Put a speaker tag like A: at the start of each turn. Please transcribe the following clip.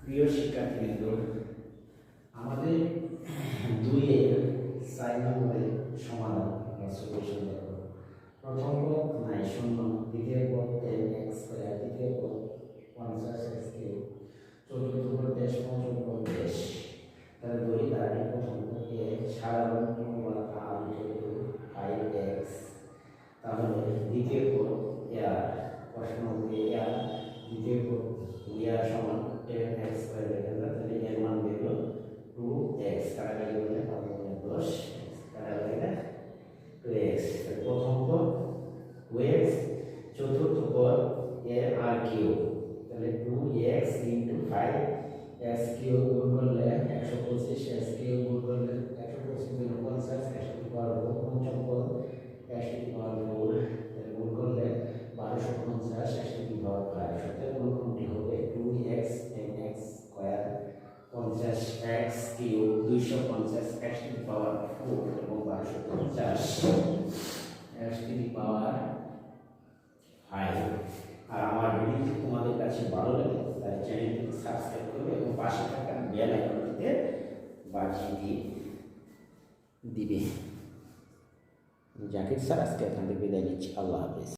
A: প্রিয় শিক্ষার্থীবৃন্দ, আমাদের 2-এর 4 নম্বরের সমাধান বা সলিউশন দেখো। প্রথম পদ নাই শূন্য, দ্বিতীয় পদ 10x স্কয়ার, তৃতীয় পদ 50x কিউব, চতুর্থ পদ 10, পঞ্চম পদ 10। তাহলে ধরি তার প্রথম পদকে সাধারণ ক্রমবার r/5x, তাহলে দ্বিতীয় পদ আর প্রশ্ন আর দ্বিতীয় পদ আর সমান 10x স্কয়ার লেখা যায়। তাহলে এর মান বের হলো 2x, কাটাকাটি করলে 5×10 কাটাকাটি 2x। প্রথম পদ 2x, চতুর্থ পদ আর কিউব, তাহলে 2x × 5x কিউব গুণ করলে 125, x কিউব গুণ করলে 125 × 50, 100 পঞ্চম পদ 100 তাহলে গুণ করলে 1250, 100 সত্যের গুণটি হবে 2x x square 50x cube 250 x⁴ এবং 1250 x⁵। আর আমার ভিডিও তোমাদের কাছে ভালো লাগে তাই চ্যানেলটি সাবস্ক্রাইব করবে এবং পাশে থাকা বেল আইকনটিতে বাজিয়ে দিবে। জাকির স্যার আজকে এখান থেকে বিদায় নিচ্ছি। আল্লাহ হাফেজ।